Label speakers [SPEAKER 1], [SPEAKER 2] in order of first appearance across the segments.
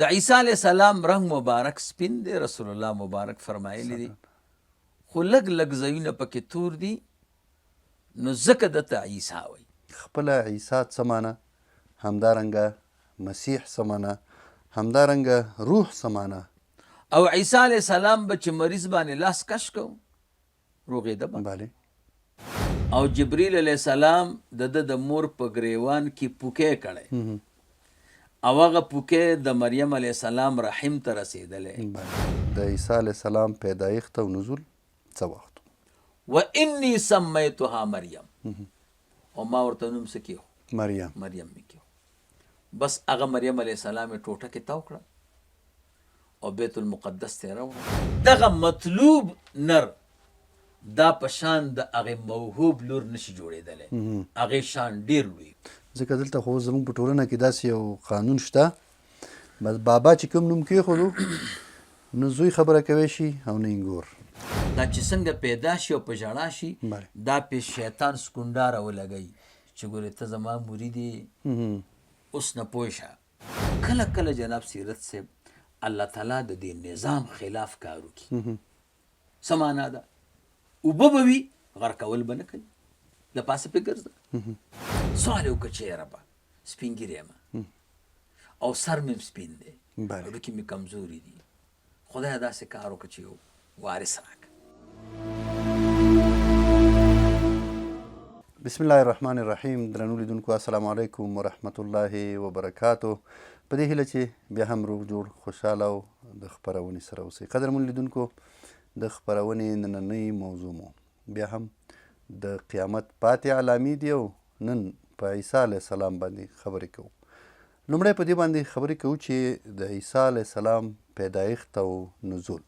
[SPEAKER 1] د عیسی علیه السلام رنګ مبارک سپین دی، رسول الله مبارک فرمایلی دی، خو لږ لږ ځایونه پکې تور دي، نو ځکه دته عیسی وایي.
[SPEAKER 2] خپله عیسی څه معنی، همدارنګه مسیح څه معنی، همدارنګه روح څه معنی.
[SPEAKER 1] او عیسی علیه السلام به چې مریض باندې لاس کش کو روغېده به.
[SPEAKER 2] بله.
[SPEAKER 1] او جبریل علیه السلام د مور په ګریوان کې پوکې کړی، او هغه پوکې د مریم علیه السلام رحم ته رسېدلی.
[SPEAKER 2] د عیسی علیه السلام پیدایښت او نزول څه وخت
[SPEAKER 1] و انی سمیتها مریم، او ما ورته نوم څه کېښو؟
[SPEAKER 2] مریم.
[SPEAKER 1] مریم مې کېښو. بس هغه مریم علیه السلام یې ټوټه کې تاو کړه او بیت المقدس ته یې راوړه. دغه مطلوب نر دا په شان د هغې موهوب لور نشي جوړېدلی، هغې شان ډېر لوی.
[SPEAKER 2] ځکه دلته خو زموږ په ټولنه کې داسې یو قانون شته، بس بابا چې کوم نوم کېښودو نو زوی خبره کوی شي او نه انګور.
[SPEAKER 1] دا چې څنګه پیدا شي او په ژړا شي، دا پې شیطان سکونډاره ولګوي چې ګورې ته زما مرید یې، اوس نه پوه شه. کله کله جناب سیرت صاحب الله تعالی د دې نظام خلاف کار وکړي. څه معنا ده؟ اوبه به وي، غرقول به نه کوي، له پاسه پې ګرځه. سوال یې وکړه چې یاره ربه سپین ږیری یم او سر مې سپین دی، هډوکي مې کمزوري دي، خدایه داسې کار وکړه چې یو وارث راکړه.
[SPEAKER 2] بسم الله الرحمن الرحیم. درنو لیدونکو السلام علیکم ورحمت الله وبرکاتو. په دې هیله چې بیا هم روغ جوړ خوشحاله او د خپرونې سره اوسئ. قدرمن لیدونکو، د خپرونې نننۍ موضوع مو بیا هم د قیامت پاتې علامې دي او نن په عیسی علیه السلام باندې خبرې کوو. لومړی په دې باندې خبرې کوو چې د عیسی علیه السلام پیدایښت او نزول.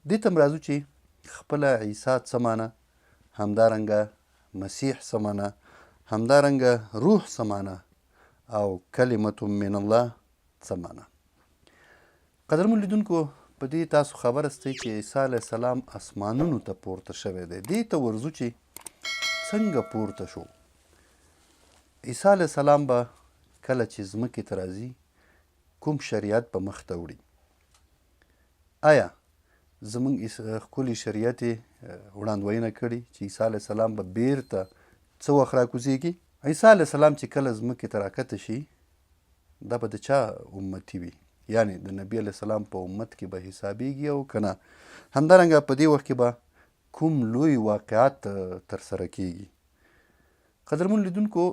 [SPEAKER 2] دې ته راځو چې خپله عیسی څه معنی، همدارنګه مسیح څه معنی، همدارنګه روح څه معنی او کلمة من الله څه معنی. قدرمن لیدونکو، په دې تاسو خبر استئ چې عیسی علیه السلام اسمانونو ته پورته شوی دی. دې ته ورځو چې څنګه پورته شو. عیسی علیه السلام به کله چې ځمکې ته راځي کوم شریعت به مخ ته وړي. آیا زموږ ښکلي شریعت یې وړاندوینه کړې چې عیسی علیه السلام به بیرته څه وخت راکوزېږي؟ عیسی علیه السلام چې کله ځمکې ته راکته شي دا به د چا امتي وي؟ یعنې د نبي علیه السلام په امت کې به حسابیږي او که نه؟ همدارنګه په دې وخت کې به کوم لوی واقعات ترسره کیږي؟ قدرمن لیدونکو،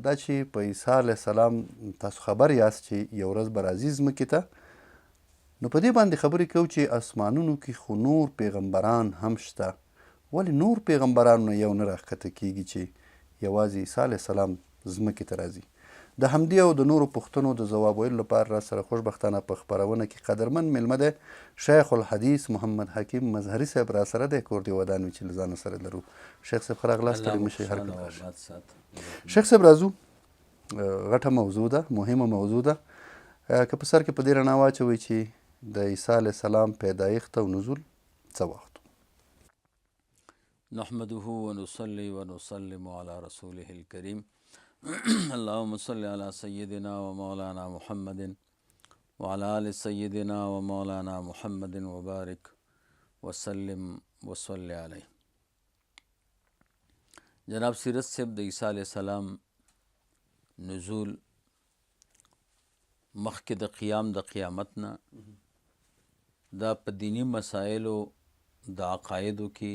[SPEAKER 2] دا چې په عیسی علیه السلام تاسو خبر یاست چې یو ورځ به راځي ځمکې ته، نو په دې باندې خبرې کوو چې اسمانونو کې خو نور پیغمبران هم شته، ولې نور پیغمبرانو نه یو نه راښکته کیږي چې یوازې عیسی علیه السلام ځمکې ته راځي؟ د همدې او د نورو پوښتنو د ځواب ویلو لپاره را سره خوشبختانه په خپرونه کې قدرمن میلمه دی شیخ الحدیث محمد حکیم مظهري صاحب را سره دی. کور دې ودان وي چې له ځانه سره لرو. شیخ صاحب ښه راغلاست، ستړي مه شئ، هرکله راشئ. شیخ صاحب راځو، غټه موضوع ده، مهمه موضوع ده. که په سر کې په دې رڼا واچوئ چې د عیسی علیه السلام پیدایښت او نزول څه وخت؟
[SPEAKER 1] نحمده ونصلي ونسلم على رسوله الكريم اللهم صل على سيدنا ومولانا محمد وعلى آل سيدنا ومولانا محمد وبارك وسلم وصل عليه. جناب سیرت صاحب د عیسی علیه السلام نزول مخکې د قیام د قیامت نه دا په دینی مسایلو د عقایدو کې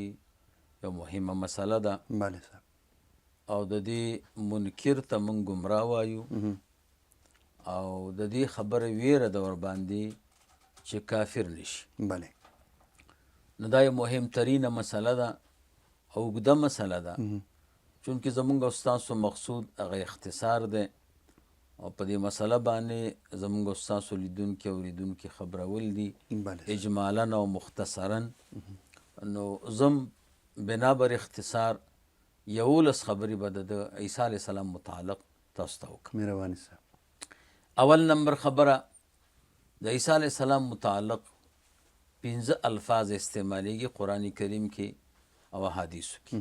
[SPEAKER 1] یو مهمه مسله ده.
[SPEAKER 2] بله صاحب.
[SPEAKER 1] او د دې منکر ته موږ ګمراه وایو او د دې خبره ویره ده ورباندې چې کافر نشي.
[SPEAKER 2] بله.
[SPEAKER 1] نو دا یو مهمترینه مسله ده او اوږده مسله ده، چونکې زموږ او ستاسو مقصود هغه اختصار دی او په دې مسله باندې زموږ او ستاسو لیدونکي او اورېدونکي خبرول دي اجمالا او مختصرا. نو زم بنابر اختصار 11 خبرې به د عیسی علیه السلام متعلق تاسو ته وکړم.
[SPEAKER 2] مهرباني صاحب.
[SPEAKER 1] اول نمبر خبره د عیسی علیه السلام متعلق 15 الفاظ استعمالیږي قرآن کریم کې او احادیثو کې.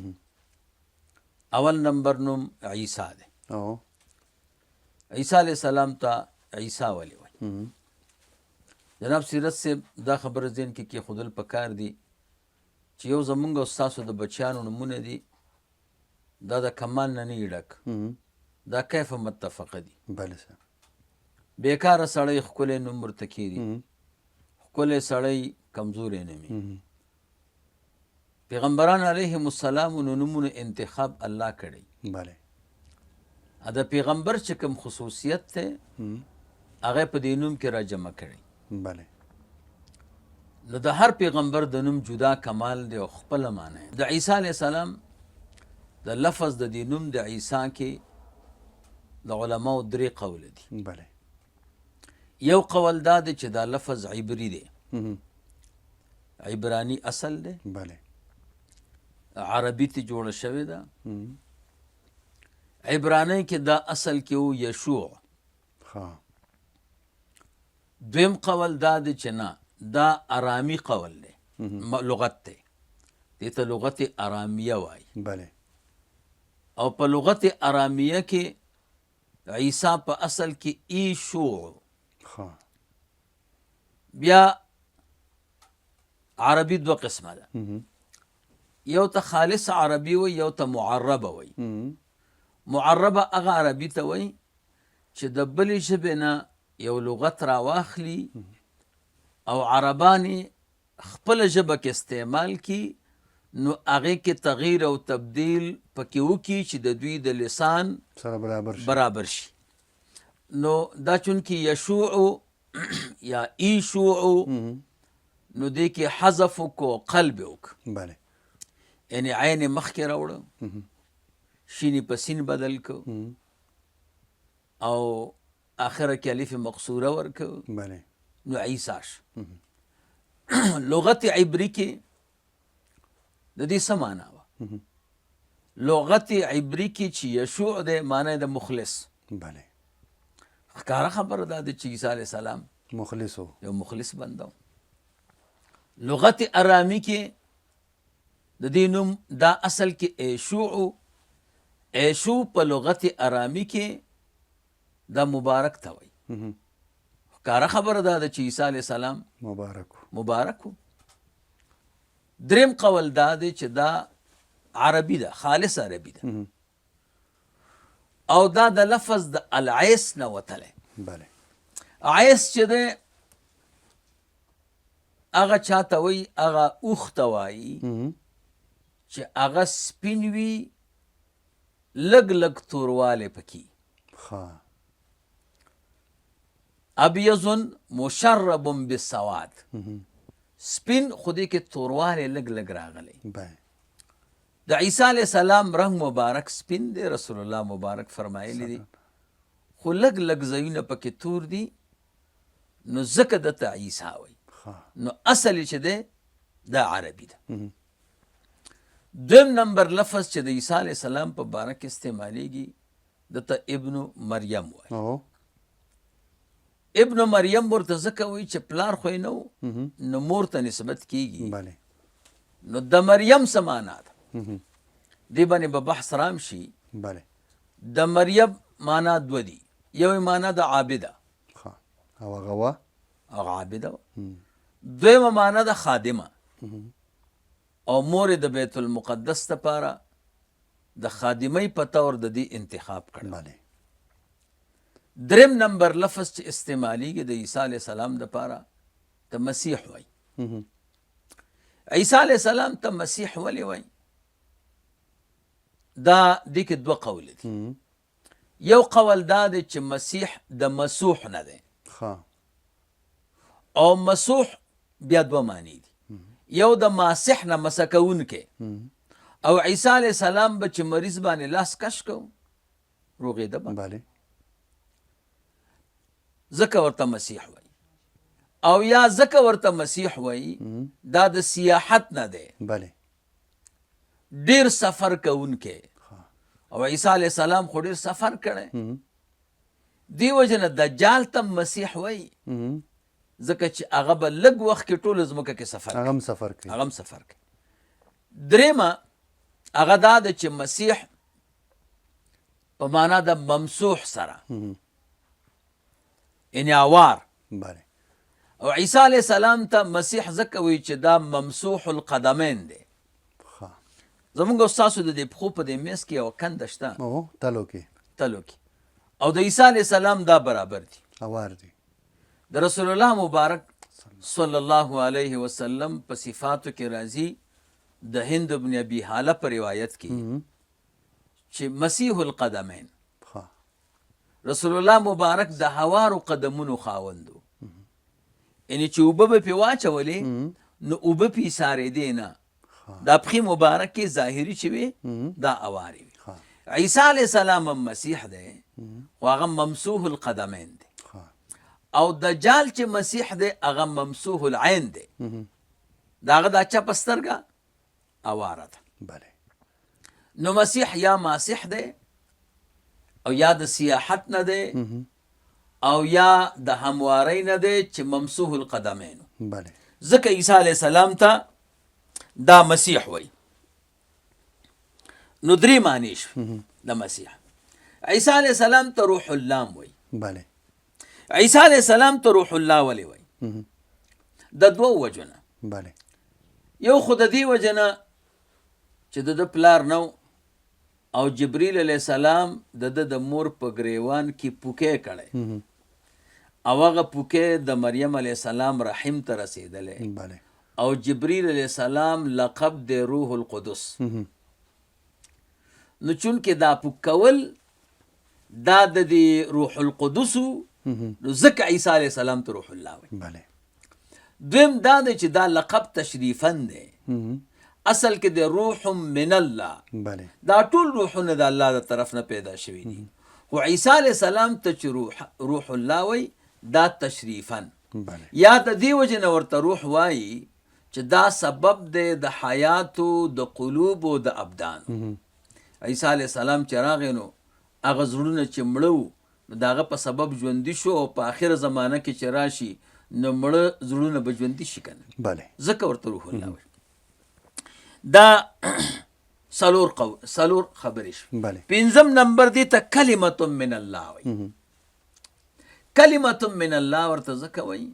[SPEAKER 1] اول نمبر نوم عیسی دی. عیسی علیه السلام ته عیسی ولې وایي؟ جناب سیرت صاحب دا خبره ذهن کې کېښودل پکار دي چې یو زمونږ او ستاسو د بچیانو نومونه دي دا د کمال نه نه ډک دا کیف متفقه دي.
[SPEAKER 2] بله صاحب.
[SPEAKER 1] بیکاره سړی ښکلی نوم ورته کېږي، ښکلی سړی کمزوری نومي. پیغمبران علیهم السلام نو نومونو انتخاب الله کړی.
[SPEAKER 2] بله.
[SPEAKER 1] د پیغمبر چې کوم خصوصیت دی هغه په دې نوم کې را جمع کړی.
[SPEAKER 2] بله.
[SPEAKER 1] نو د هر پیغمبر د نوم جدا کمال دی او خپله معنی. د عیسی علیه السلام د لفظ د دې نوم د عیسی کې د علماو 3 قوله دي.
[SPEAKER 2] بله.
[SPEAKER 1] یو قول دا دی چې دا لفظ عبری دی، عبرانی اصل دی.
[SPEAKER 2] بله.
[SPEAKER 1] عربي ته جوړه شوې ده. عبرانی کې دا اصل کې و یشوع. دویم قول دا دی چې نه دا ارامی قول دی، لغت دی، دې ته لغت ارامیه وایي.
[SPEAKER 2] بله.
[SPEAKER 1] او په لغت ارامیه کې عیسی په اصل کې ایشوع. بیا عربي 2 قسمه ده، یو ته خالص عربي وي، یو ته معربه وي. معربه هغه عربي ته وي چې د بلې ژبې نه یو لغت را واخلي او عربانی خپل ژبه کې استعمال کی، نو هغې کې تغییر او تبدیل پکې وکړي چې د دوی د لسان
[SPEAKER 2] سره
[SPEAKER 1] برابر شي. نو دا چونکې یشوع یا ایشوع نو دې کې حذف وکړو، قلب وکړو.
[SPEAKER 2] بله.
[SPEAKER 1] یعنی عین مخکې راوړو، شینی په سین بدل کو او آخره کې الف مقصوره ورکو.
[SPEAKER 2] بله.
[SPEAKER 1] نو عیساش لغت عبری کې د دې څه معنا وه؟ لغت عبری کې چې یشوع دی معنی د مخلص.
[SPEAKER 2] بله.
[SPEAKER 1] ښکاره خبره دا ده چې عیسی علیه السلام
[SPEAKER 2] مخلص و،
[SPEAKER 1] یو مخلص بنده و. لغت ارامی کې د دې نوم دا اصل کې ایشوع. ایشو په لغت ارامی کې دا مبارک ته وایي. ښکاره خبره دا ده چې عیسی علیه السلام مبارک و. دریم قول دا دی چې دا عربي ده، خالص عربي ده، او دا د لفظ د العیس نه وتلی.
[SPEAKER 2] بله.
[SPEAKER 1] عیس چې دی هغه چاته وایي، هغه اوښ ته وایي چې هغه سپین وي، لږ لږ توروالی پکې. ابیض مشرب بالسواد، سپین خو دې کې توروالی لږ لږ راغلی. د عیسی علیه السلام رنګ مبارک سپین دی، رسول الله مبارک فرمایلی دی، خو لږ لږ ځایونه پکې تور دي، نو ځکه دته عیسی وایي. نو اصل چې دی دا عربي ده. دویم نمبر لفظ چې د عیسی علیه السلام په باره کې استعمالیږي دته ابن مریم وایي. ابن مریم ورته ځکه وایي چې پلار خو یې نه و، نو مور ته نسبت کیږي. نو د مریم څه معنا ده؟ دې باندې به بحث رام شي. د مریم معنا 2 دي، یو معنا د عابده
[SPEAKER 2] او هغه
[SPEAKER 1] عابده، دویمه معنا د خادمه، او مور د بیت المقدس لپاره د خادمۍ په طور د دې انتخاب کړ. دریم نمبر لفظ چې استعمالیږي د عیسی علیه السلام دپاره ته مسیح وایي. عیسی علیه السلام ته مسیح ولې وایي؟ دا دې کې 2 قول دي. یو قول دا دی چې مسیح د مسوح نه دی، او مسوح بیا 2 معنی دي. یو د ماسح نه مسح کوونکی، او عیسی علیه السلام به چې مریض باندې لاس کش کو روغېده به، ځکه ورته مسیح وایي. او یا ځکه ورته مسیح وایي دا د سیاحت نه دی، ډیر سفر کوونکی. او عیسی علیه السلام خو ډیر سفر کړی، دی وجه نه دجال ته مسیح وایي، ځکه چې هغه به لږ وخت کې ټول ځمکه کې سفر کوي. هغه هم سفر کوي. دریمه هغه دا ده چې مسیح په معنا د ممسوح سره، یعنی عوار،
[SPEAKER 2] بله
[SPEAKER 1] او عیسی علیه السلام ته مسیح ځکه وایي چې دا ممسوح القدمین دی.
[SPEAKER 2] ښه
[SPEAKER 1] زمونږ او ستاسو د دې پښو په دې میز کې یوه کنده شته
[SPEAKER 2] او تلو کې
[SPEAKER 1] تلو کې، او د عیسی علیه السلام دا برابر دي.
[SPEAKER 2] اوار دي
[SPEAKER 1] د رسول الله مبارک صلی الله علیه وسلم په صفاتو کې راځي د هند ابن ابي حاله په روایت کې چې مسیح القدمین،
[SPEAKER 2] ښه
[SPEAKER 1] رسول الله مبارک د هوارو قدمونو خاوندو، یعنی چې اوبه به پې واچولې نو اوبه پې ایسارېدې نه، دا پښې مبارکې ظاهري چې وې دا اوارې وي. عیسی علیه السلام هم مسیح دی خو هغه ممسوح القدمین دی، او دجال چې مسیح دی هغه ممسوح العین دی، د هغه دا چپه سترګه اواره ده.
[SPEAKER 2] بله
[SPEAKER 1] نو مسیح یا ماسح دی او یا د سیاحت نه دی او یا د هموارۍ نه دی چې ممسوح القدمین.
[SPEAKER 2] بله
[SPEAKER 1] ځکه عیسی علیه السلام ته دا مسیح وای. نو درې معنی شوې د مسیح. عیسی علیه السلام ته روح الله وای.
[SPEAKER 2] بله
[SPEAKER 1] عیسی علیه السلام ته روح الله ولې وای؟ د دوو وجو نه.
[SPEAKER 2] بله
[SPEAKER 1] یو خو د دې وجه نه چې د پلار نو او جبریل علیه السلام د مور په ګریوان کې پوکې کړی او هغه پوکې د مریم علیه السلام رحم ته رسېدلی،
[SPEAKER 2] بله
[SPEAKER 1] او جبریل علیه السلام لقب د روح القدس. نو چونکې دا پوک کول دا د دې روح القدسو نو ځکه عیسی علیه السلام ته روح الله وایي.
[SPEAKER 2] بله
[SPEAKER 1] دویم دا دی چې دا لقب تشریفن دی، اصل کې د روح من الله،
[SPEAKER 2] بله
[SPEAKER 1] دا ټول روحونه د الله د طرف نه پیدا شوي دي، خو عیسی علیه السلام ته چې روح الله وایي دا تشریفن.
[SPEAKER 2] بله
[SPEAKER 1] یا د دې وجې نه ورته روح وایي چې دا سبب دی د حیاتو د قلوبو د ابدانو. عیسی علیه السلام چې راغی نو هغه زړونه چې مړه وو نو د هغه په سبب ژوندي شو، او په آخره زمانه کې چې راشي نو مړه زړونه به ژوندي شي که نه،
[SPEAKER 2] بله
[SPEAKER 1] ځکه ورته روح الله وایي. دا څلور خبرې شوې.
[SPEAKER 2] بله
[SPEAKER 1] پنځم نمبر دی ته کلمت من الله وایي. کلمت من الله ورته ځکه وایي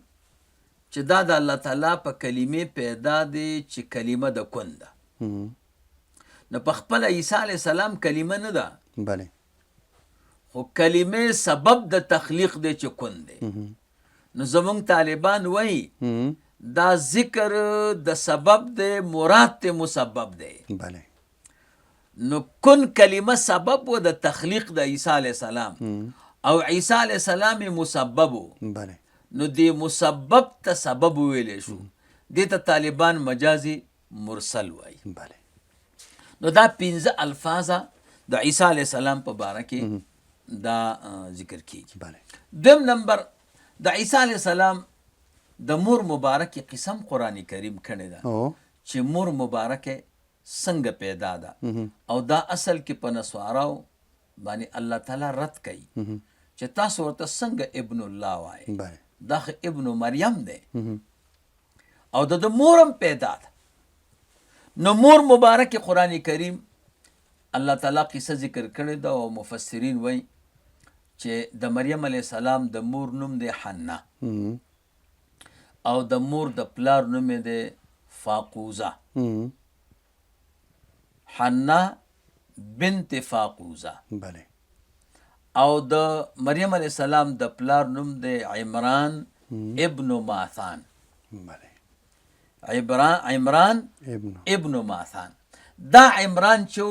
[SPEAKER 1] چې دا د الله تعالی په کلمې پیدا دی چې کلمه د کن ده. نو په خپله عیسی علیه السلام کلمه نه ده،
[SPEAKER 2] بله
[SPEAKER 1] خو کلمې سبب د تخلیق دی چې کن دی. نو زمونږ طالبان وایي دا ذکر د سبب دی مراد ته مسبب دی.
[SPEAKER 2] بله
[SPEAKER 1] نو کن کلمه سبب و د تخلیق د عیسی علیه السلام او عیسی علیه السلام مسبب و.
[SPEAKER 2] بله
[SPEAKER 1] نو دی مسبب ته سبب ویلی شو، دی ته طالبان مجازی مرسل وایي.
[SPEAKER 2] بله
[SPEAKER 1] نو دا 15 الفاظ د عیسی علیه السلام په باره کې دا ذکر کیږي.
[SPEAKER 2] بله
[SPEAKER 1] دویم نمبر د عیسی علیه السلام د مور مبارکې قسم قرآن کریم کړی ده
[SPEAKER 2] او
[SPEAKER 1] چې مور مبارکه څنګه پیدا ده، او دا اصل کې په نسواراو باندې الله تعالی رد کوي چې تاسو ورته څنګه ابن الله وایي،
[SPEAKER 2] بله
[SPEAKER 1] دا خو ابن مریم دی او د مورم پیدا ده. نو مور مبارک قرآن کریم الله تعالی قصه ذکر کړی ده او مفسرین وایي چې د مریم علیه السلام د مور نوم دی حنه او د مور د پلار نوم دی فاقوزه. حنه بنت فاقوزه.
[SPEAKER 2] بله
[SPEAKER 1] او د مریم علیه السلام د پلار نوم دی عمران ابن ماثان.
[SPEAKER 2] بله
[SPEAKER 1] عمران ابن ماثان. دا عمران چې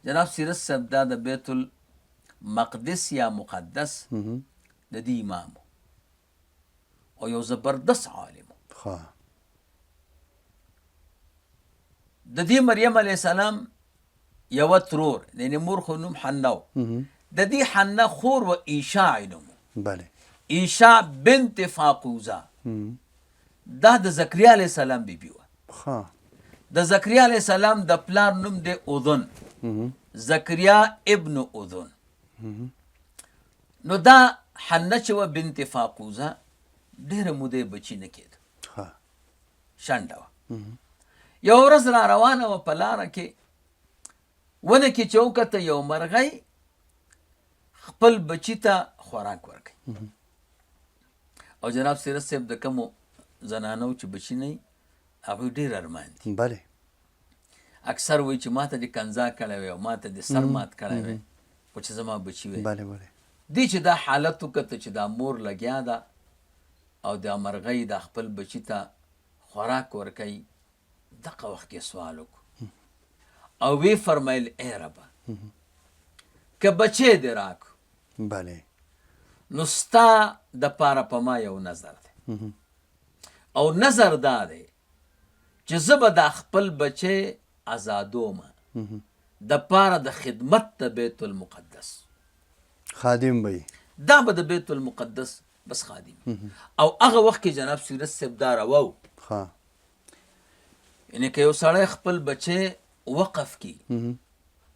[SPEAKER 1] جناب سیرت صاحب دا د بیت المقدس یا مقدس د دې امام او یو زبردست عالم. د دې مریم علیه السلام یوه ترور، یعنې مور خو نوم حنه و، د دې حنه خور و ایشاع نوم.
[SPEAKER 2] بله
[SPEAKER 1] ایشاع بنت فاقوزه دا د زکریا علیه السلام بیبي وه. د زکریا علیه السلام د پلار نوم دی اذن، زکریا ابن اذن. نو دا حنه چې وه بنت فاقوزه ډېره موده بچي نه کېده، شنډه وه. یو ورځ را روانه وه په لاره کې، ونه کې چې وکته یو مرغۍ خپل بچي ته خوراک ورکوي او جناب سیرت صاحب د کومو زنانو چې بچي نه وي هغوی ډېر ارمان دي.
[SPEAKER 2] بله
[SPEAKER 1] اکثر وایي چې ما ته دې کنځا کړی وی او ما ته دې سر مات کړی وی خو چې زما بچي وی.
[SPEAKER 2] بله بله
[SPEAKER 1] دی چې دا حالت وکته چې دا مور لګیا ده او دا مرغۍ دا خپل بچي ته خوراک ورکوي، دغه وخت کې سوال وکړو او وی فرمیل ای ربه که بچی دې راکړو
[SPEAKER 2] بله
[SPEAKER 1] نو ستا دپاره په ما یو نظر دی او نظر دا دی چې زه به دا خپل بچی ازادومه دپاره د خدمت د بیت المقدس
[SPEAKER 2] خادم به
[SPEAKER 1] دا به د بیت المقدس بس خادم او هغه وخت کې جناب سیرت صاحب دا روا و
[SPEAKER 2] ها
[SPEAKER 1] یعنې که یو سړی خپل بچی وقف کی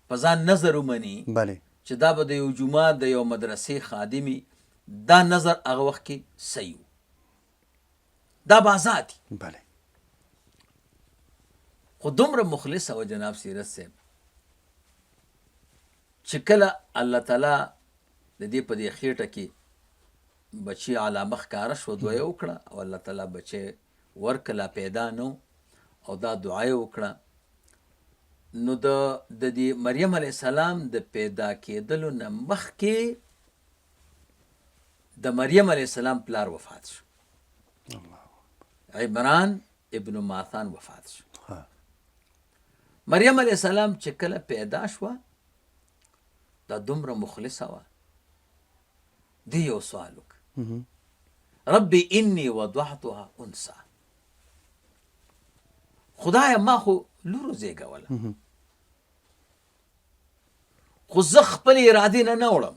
[SPEAKER 1] په ځان نظر ومني
[SPEAKER 2] بله
[SPEAKER 1] چې دا به د یو جومات د یو مدرسې خادمي، دا نظر هغه وخت کې صحیح و، دا به آزاد
[SPEAKER 2] بله
[SPEAKER 1] خو دومره مخلص و جناب سیرت صاحب چې کله الله تعالی د دې په دې خېټه کې بچی علامه ښکاره شوه، دوه یې وکړه او الله تعالی بچی ورکړه، پیدا نه او دا دعا یې وکړه. نو د دې مریم علیه السلام د پیدا کېدلو نه مخکې د مریم علیه السلام پلار وفات شو، عمران ابن ماثان وفات شو. مریم علیه السلام چې کله پیدا شوه دا دومره مخلصه وه، دی یو سوال وکړه ربي انی وضعتها انثى، خدایه ما خو لور زیږوله خو زه خپل ارادې نه وړم،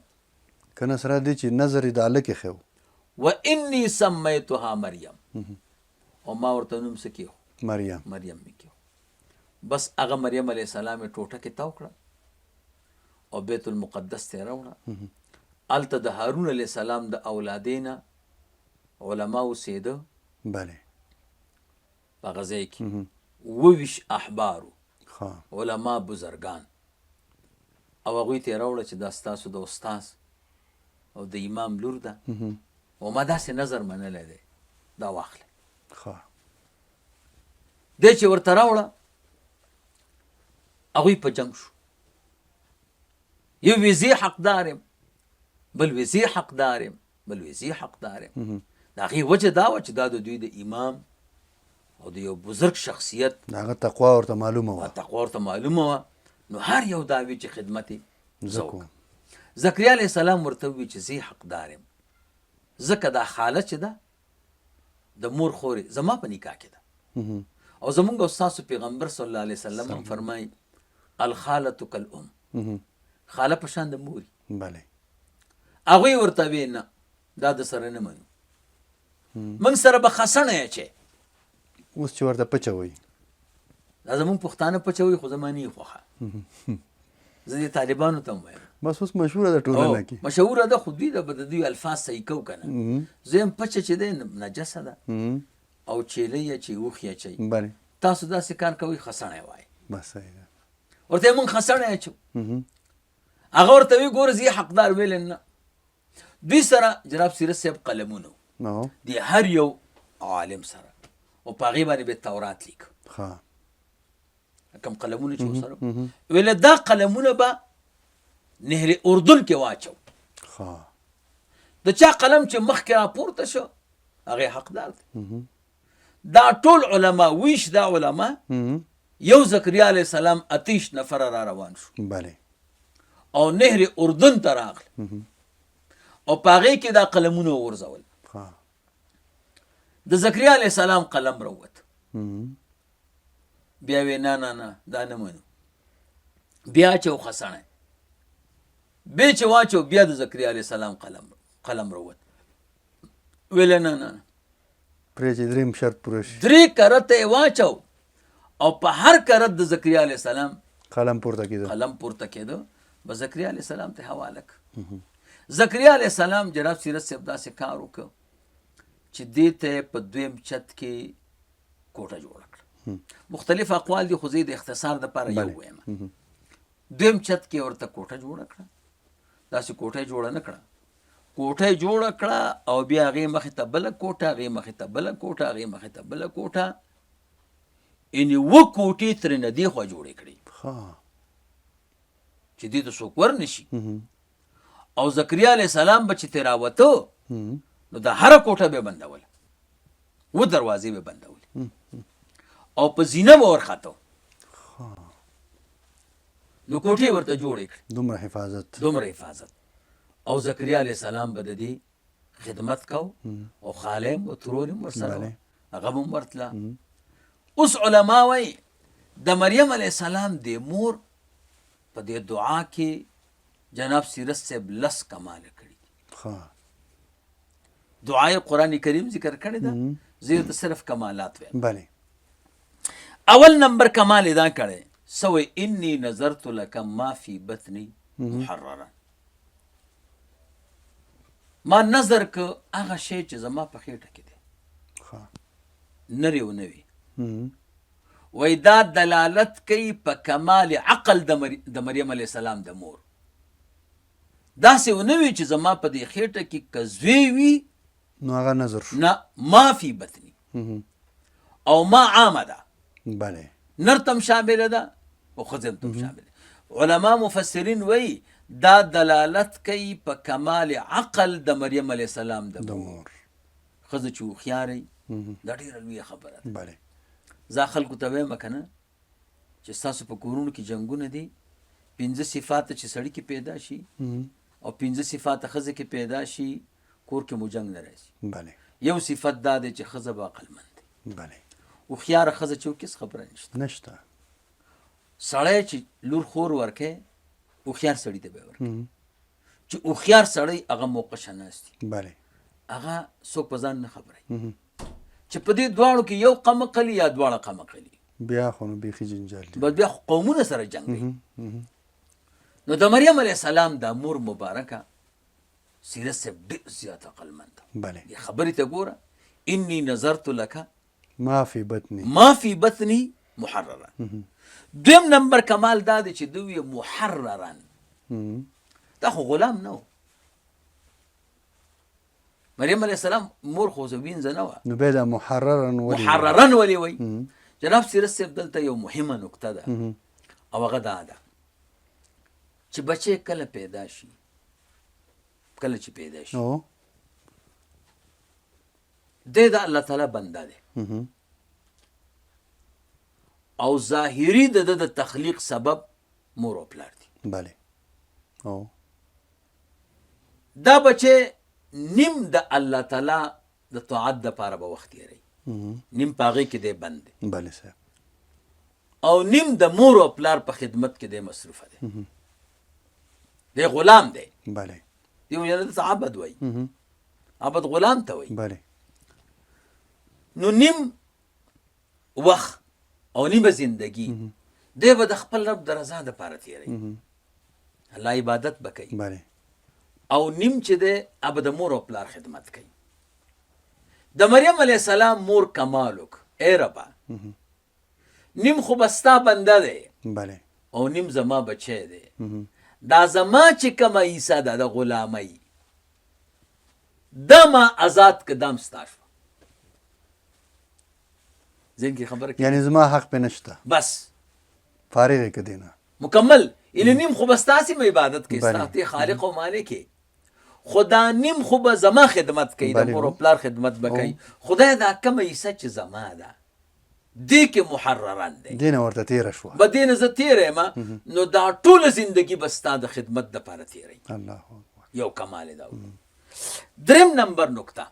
[SPEAKER 2] که نه سره دی چې نظر یې د هلک ایښی و
[SPEAKER 1] و انی سمیتها مریم او ما ورته نوم څه کېښو
[SPEAKER 2] مریم
[SPEAKER 1] مریم مې کېښو. بس هغه مریم علیه السلام یې ټوټه کې تاو کړه او بیت المقدس ته یې راوړه. هلته د هارون علیه السلام د اولادې نه علما اوسېده
[SPEAKER 2] بله
[SPEAKER 1] په هغه ځای کې 22 احبارو
[SPEAKER 2] ها
[SPEAKER 1] علما بزرگان او هغوی ته یې راوړه چې دا ستاسو د استاذ او د امام لور ده او ما داسې نظر منلی دی، دا واخله.
[SPEAKER 2] ها
[SPEAKER 1] دی چې ورته راوړه هغوی په جنګ شو، یو وی زه حقدار یم، بل وی زه حقدار یم، بل وی زه حقدار یم. د هغې وجه دا وه چې دا د دوی د امام او د یو بزرګ شخصیت
[SPEAKER 2] د هغه تقوا ورته معلومه وه
[SPEAKER 1] تقوا ورته معلومه وه، نو هر یو دا وي چې خدمت یې
[SPEAKER 2] زه کوم.
[SPEAKER 1] زکریا علیه السلام ورته ووي چې زه حقدار یم، ځکه دا خاله چې ده د مور خورې زما په نکاح کې ده او زمونږ او ستاسو پیغمبر صلی الله علیه وسلم هم فرمایي الخالة کالام، خاله په شان د موري.
[SPEAKER 2] بله
[SPEAKER 1] هغوی ورته وی نه دا د سره نه منو، موږ سره به خسنه اچي.
[SPEAKER 2] اوس چې ورته پچه وایي
[SPEAKER 1] دا زمونږ پښتانه پچه وایي خو زما نه یې خوښه، زه دې طالبانو ته هم وایم
[SPEAKER 2] بس اوس مشهوره ده ټولنه کې
[SPEAKER 1] مشهوره ده، خو دوی د دوی الفاظ صحیح کو که نه. زه یم پچه چې دی نجسه ده او چیلی اچوي اوښ یې اچوي،
[SPEAKER 2] بله
[SPEAKER 1] تاسو داسې کار کوئ خسنه وایي.
[SPEAKER 2] بس صحیح ده
[SPEAKER 1] ورته یې مونږ خسنه اچو، هغه ورته وی ګوره زه حقدار ویل نه. دوی سره جناب سیرت صاحب قلمونه دی هر یو عالم سره او په هغې باندې به تورات لیک
[SPEAKER 2] ها
[SPEAKER 1] کم قلمونه چې ورسره ویله دا قلمونه به نهر اردن کې واچو.
[SPEAKER 2] ها
[SPEAKER 1] د چا قلم چې مخکې راپورته شو هغې حقدار دی. دا ټول علما ویش دا علما یو زکریا علیه السلام 28 نفره را روان شو
[SPEAKER 2] بله
[SPEAKER 1] او نهر اردن ته راغل او په هغې کې دا قلمونه وغورځول.
[SPEAKER 2] ها
[SPEAKER 1] د زکریا علیه السلام قلم راووت، بیا وی نه نه نه دا نه منو، بیا چې خسنه بیا چې واچو بیا د زکریا علیه السلام قلم راووت، ویل نه نه
[SPEAKER 2] پرې چې دریم شرط پوره شي
[SPEAKER 1] 3 کرته یې واچو او په هر کرت د زکریا علیه السلام
[SPEAKER 2] قلم پورته کېده
[SPEAKER 1] قلم پورته کېده به زکریا علیه السلام ته حواله کړ. زکریا علیه السلام جناب سیرت صاحب داسې کار وکړ چې دې ته په دویم چت کې کوټه جوړه کړه. مختلف اقوال دي خو زه د اختصار دپاره یو وایم. دویم چت کې ورته کوټه جوړه کړه، داسې کوټه یې جوړه نه کړه کوټه جوړه کړه او بیا هغې مخې ته بله کوټه، هغې مخې ته بله کوټه، هغې مخې ته بله کوټه، یعنې 7 کوټې ترې نه دې خوا جوړې کړې چې دې ته څوک ور نشي. او زکریا علیه السلام به چې ترې راوته نو د هره کوټه به بندوله، 7 دروازې به بندولې او په زینه به ورخته، نو کوټې ورته جوړې کړې.
[SPEAKER 2] دومره
[SPEAKER 1] حفاظت. او زکریا علیه السلام به د دې خدمت کو او خاله هم و ترور هم ورسره وه، هغه به هم ورتله. اوس علما وایي د مریم علیه السلام د مور په دې دعا کې جناب سیرت صاحب 10 کماله کړي. دعای قرآن کریم ذکر کړی ده، زه ته صرف کمالات وایم. اول نمبر کمال دا کړی سوی انی نظرت لک ما فی بطنی محررا، ما نظر که هغه شی چې زما په خېټه کې دی نری و نوی، وای دا دلالت کوي په کمال عقل د مریم علیه السلام د مور. داسې و نوی چې زما په دې خېټه کې که زوی وي
[SPEAKER 2] نو هغه نظر شو،
[SPEAKER 1] نه ما فی بطنی او ما عامه ده، نر تم شامله ده او ښځه تم شامله. علما مفسرین وایي دا دلالت کوي په کمال عقل د مریم علیه السلام د مور. ښځه چې هوښیارې دا ډېره لویه خبره ده. زه خلکو ته وایم که نه چې ستاسو په کورونو کې جنګونه دي، 5 صفاته چې سړي کې پیدا شي او 5 صفاته ښځه کې پیدا شي، کور کې مو جنګ نه راځي. یو صفت دا دی چې ښځه به عقلمند دی، هوښیاره ښځه چې هیڅ خبره نشته. سړی چې لور خور ورکوي هوښیار سړي ته به یې ورکوي، چې هوښیار سړی هغه موقع شناس دی، هغه څوک په ځان نه خبروي چې په دې دواړو کې یو قمقلي یا دواړه قمقلي،
[SPEAKER 2] بیا خو نو بیخي جنجال دی،
[SPEAKER 1] بیا خو قومونه سره جنګ دی. نو د مریم علیه السلام دا مور مبارکه سیرت صاحب ډېر زیات عقلمند ده. دې خبرې ته ګوره، انی نظرت لک ما فی بطنی محررا. دویم نمبر کمال دا دی چې دوی محررا، دا خو غلام نه و. مریم علیه السلام مور خو وینځه نه وه،
[SPEAKER 2] نو بیا دا محررا
[SPEAKER 1] ولې وایي؟ جناب سیرت صاحب دلته یو مهمه نکته ده او هغه دا ده چې بچی کله پیدا شي، کله چې پیدا شي دی د الله تعالی بنده دی او ظاهري د تخلیق سبب مور او پلار دی. دا بچی نیم د الله تعالی د طاعت دپاره به وخت تېروي، نیم په هغې کې دی بند دی، او نیم د مور او پلار په خدمت کې دی مصروفه دی، دی غلام دی. دیو یعنی دته عبد وایي، عبد غلام ته وایي. نو نیم وخت او نیمه زندگی دی به د خپل رب د رضا دپاره تېروي، الله عبادت به کوي، او نیم چې دی هغه د مور او پلار خدمت کوي. د مریم علیه السلام مور کمال وکړ، ای ربه نیم خو به ستا بنده دی او نیم زما بچی دی، دا زما چې کومه عیسه ده د غلامۍ دا ما آزاد که دام ستا شوه. ذهن کې خبره
[SPEAKER 2] یعنی زما حق پې نشته،
[SPEAKER 1] بس
[SPEAKER 2] فارغ یې که دی نه
[SPEAKER 1] مکمل. یعنې نیم خو به ستاسې م عبادت کوي، ستا خالق او مالک یې، خو دا نیم خو به زما خدمت کوي، د مور او پلار خدمت به کوي. خدای دا کومه عیسه چې زما ده دې کې محرران دی،
[SPEAKER 2] دې نه ورته تېره شوه،
[SPEAKER 1] به دې نه زه تېره یم، نو دا ټوله زندګي به ستا د خدمت دپاره تېروي. یو کمال دا. دریم نمبر نکته،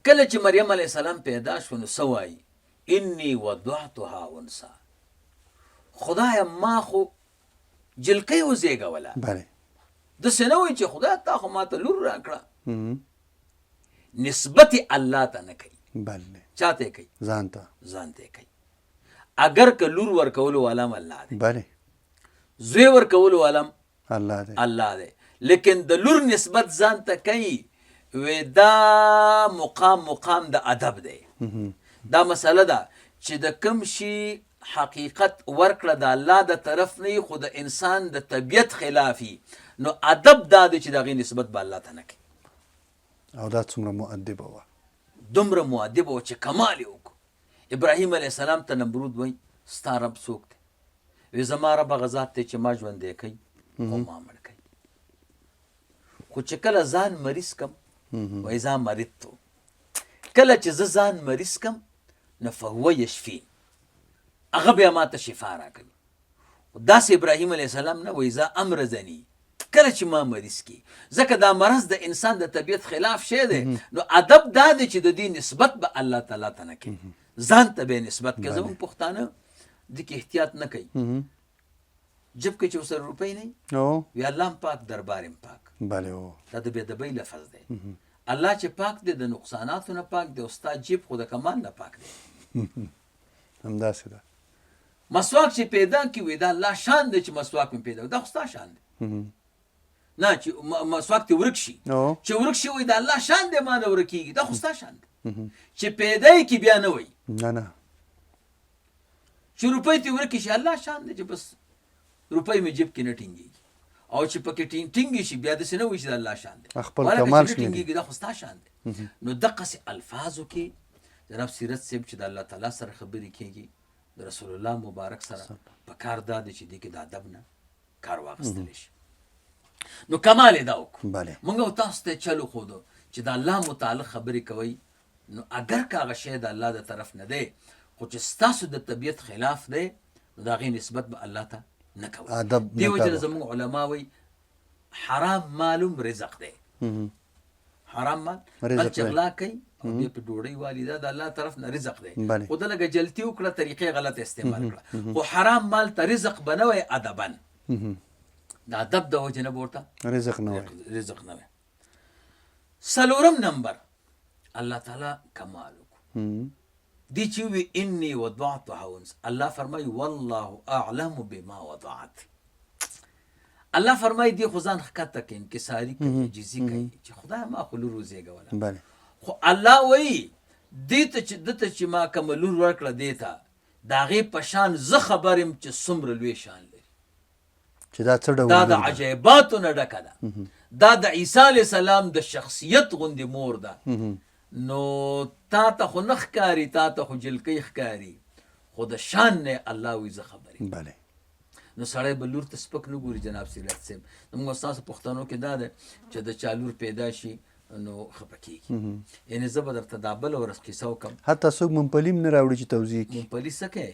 [SPEAKER 1] کله چې مریم علیه السلام پیدا شو نو څه وایي؟ انی وضعتها انثی، خدایه ما خو جلکۍ وزېږوله. داسې نه وایي چې خدای تا خو ما ته لور راکړه، نسبت الله ته نه کوي، چا ته کوي؟ ځان ته کوي. اگر که لور ورکولو والا هم الله دی، زوی ورکولو والا هم الله دی، لیکن د لور نسبت ځان ته کوي. وی دا مقام د ادب دی. دا مسله ده چې د کوم شي حقیقت ورکړه د الله د طرف نه خو د انسان د طبیعت خلافي، نو ادب دا دی چې د هغې نسبت به الله ته نه کوي.
[SPEAKER 2] او دا څومره مؤدبه وه،
[SPEAKER 1] دومره مؤدب و چې کمال یې وکړو. ابراهیم علیه السلام ته نمرود وایي ستا رب څوک دی؟ وی زما رب هغه ذات دی چې ما ژوندی کوي او ما مړ کوي. خو چې کله ځان مریض کم و اذا مرضتو، کله چې زه ځان مریض کم نو فهو یشفین، هغه بیا ما ته شفا راکوي. داسې ابراهیم علیه السلام نه و اذا امرضني، کله چې ما مریض کی، ځکه دا مرض د انسان د طبیعت خلاف شی دی. نو ادب دا دی چې د دې نسبت به الله تعالی ته نه کوي، ځان ته به نسبت کوي. زموږ پښتانه دې کې احتیاط نه کوي، جب کې چې ورسره روپۍ نه وي الله هم پاک دربار هم پاک. دا د بېادبۍ لفظ دی. الله چې پاک دی د نقصاناتو نه پاک دی، او ستا جیب خو د کمال نه پاک دی.
[SPEAKER 2] همداسې ده.
[SPEAKER 1] مسواک چې پیدا کړي وي دا الله شان دی چې مسواک مې پیدا دا خو ستا شان دی. نه چې مسواک ته ورک شي، چې ورک شي وي دا الله شان دی ما نه ورکېږي، دا خو ستا شان دی. چې پیدا یې کړي بیا نه وایي
[SPEAKER 2] نه
[SPEAKER 1] چې روپۍ ته ورکې شي، الله شان دی چې بس روپۍ مې جیب کې نه ټینګېږي، او چې پکې ټینګې شي بیا داسې نه وایي چې د الله شان دی،
[SPEAKER 2] خپل کمال
[SPEAKER 1] ټینګېږي دا خو ستا شان دی. نو دقسې الفاظو کې جناب سیرت صاحب چې د الله تعالی سره خبرې کېږي، د رسول الله مبارک سره په کار دا دی چې دې کې د ادب نه کار واخیستلی شي. نو کمال یې دا وکړو. موږ او تاسو ته چل وښودو چې د الله متعلق خبرې کوئ نو اگر که هغه شی د الله د طرف نه دی، خو چې ستاسو د طبیعت خلاف دی، نو د هغې نسبت به الله ته نه کوئ. دې وجې زموږ علما وایي حرام معلوم رزق دی. حرام مال چې غلا کوي او بیا په ډوډۍ والي دا د الله طرف نه رزق دی، خو ده لږه جلتي وکړه، طریقې غلط استعمال کړه. خو حرام مال ته رزق به نه وایي ادبا، د ادب د وجې نه به ورته رزق نه وایي. څلورم نمبر الله تعالی کمال وکړو. دی چې وی انی وضعتها انثى، الله فرمایي والله اعلم بما وضعت. الله فرمایي دی خو ځان ښکته کوي، انکساري کوي، عاجزي کوي چې خدای ما خو لور وزېږوله. خو الله وایي دې ته چې دته چې ما کومه لور ورکړه دې ته د هغې په شان زه خبر یم چې څومره لوی شان لري،
[SPEAKER 2] چې دا څه ډول
[SPEAKER 1] دا د عجایباتو نه ډکه ده. دا د عیسی علیه السلام د شخصیت غوندې مور ده. نو تا ته خو نه ښکاري، تا ته خو جلکۍ ښکاري، خو د شان نه الله وایي زه خبر یم. نو سړی به لور ته سپک نه ګوري. جناب سیرت صاحب زموږ ستاسو پښتنو کې دا ده چې د چا لور پیدا شي نو خفه کېږي. یعنې زه به درته دا بله ورځ کیسه وکړم،
[SPEAKER 2] حتی څوک ممپلي هم نه راوړي چې توضیح کړي.
[SPEAKER 1] ممپلي څه کوي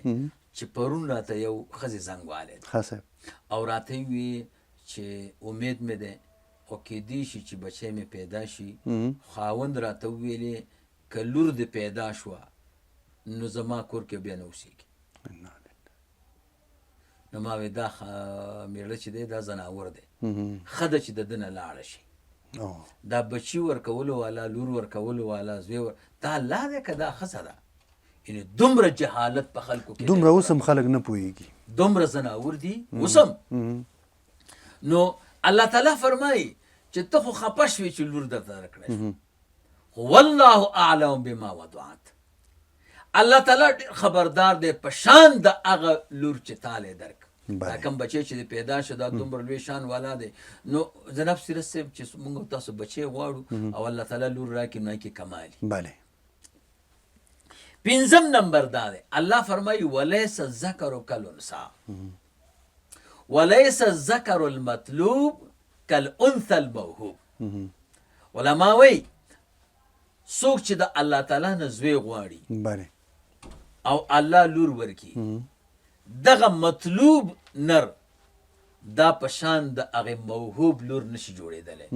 [SPEAKER 1] چې پرون راته یو ښځې زنګ والی دی او راته یې وي چې امید مې دی خو کیدی شي چې بچی مې پیدا شي. خاوند راته وویلې که لور دې پیدا شوه نو زما کور کې بیا نه اوسېږي. نو ما وی دا میړه چې دی دا زناور دی، ښه ده چې د ده نه لاړه شي. دا بچي ورکولو والا، لور ورکولو والا، زوی دا الله دی که دا ښځه ده؟ یعنې دومره جهالت په خلکو کې،
[SPEAKER 2] دومره اوس هم خلک نه پوهېږي،
[SPEAKER 1] دومره زناور دي اوس هم. نو الله تعالی فرمایي چې ته خو خفه شوې چې لور درته درکړی، خو والله اعلم بما وضعت. الله تعالی ډېر خبردار دی په شان د هغه لور چې تالی درک. دا کوم بچی چې پیدا شو دا دومره لوی شان والا دی. نو جناب سیرت صاحب چې موږ تاسو بچی غواړو او الله تعالی لور راکړي نو کې کمالي. پنځم نمبر دا دی الله فرمایي ولیس الذکر کالانثی، ولیس الذکر المطلوب کالانثی الموهوب. علما وایي څوک چې د الله تعالی نه زوی غواړي او الله لور ورکي، دغه مطلوب نر دا په شان د هغې موهوب لور نشي جوړېدلی،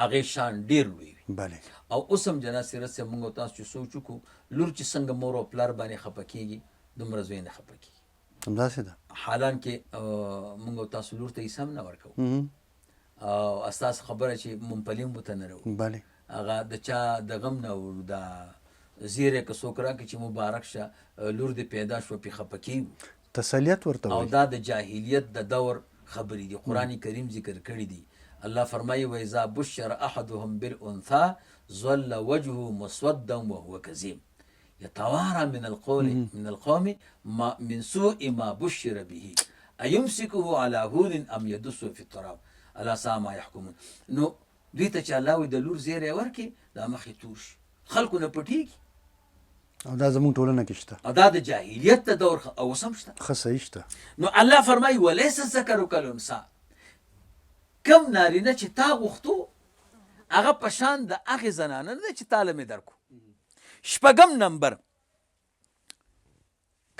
[SPEAKER 1] هغې شان ډېر لوی وي. او اوس هم جناب سیرت صاحب موږ او تاسو چې سوچ وکړو لور چې څنګه مور او پلار باندې خفه کېږي دومره زوی نه خفه کېږي.
[SPEAKER 2] همداسې ده.
[SPEAKER 1] حالانکې موږ او تاسو لور ته حصه هم نه ورکوو، او ستاسو خبره چې ممپلي هم ورته نه راوړو، هغه د چا د غم نه وړو، دا زیری که څوک راکړي چې مبارک شه لور دې پیدا شوه پې خفه کېږو،
[SPEAKER 2] تسلیت ورته
[SPEAKER 1] او دا د جاهلیت د دور خبرې دي. قرآن کریم ذکر کړي دي. الله فرمایي وإذا بشر أحدهم بالأنثى ظل وجهه مسودا وهو كظيم يتوارى من القوم من سوء ما بشر به أيمسكه على هون أم يدسه في التراب. الا ساء ما يحكمون. نو دوی ته چې الله وایي د لور زیری ورکړي دا مخې تور شي، خلکو نه پټېږي.
[SPEAKER 2] او دا زموږ ټولنه کې شته،
[SPEAKER 1] او دا د جاهلیت د دور او اوس هم شته.
[SPEAKER 2] ښه صحیح شته.
[SPEAKER 1] نو الله فرمایي ولیس الذکر کالانثی، کم نارینه چې تا غوښتو هغه په شان د هغې زنانه نه دی چې تا له مې درکو. شپږم نمبر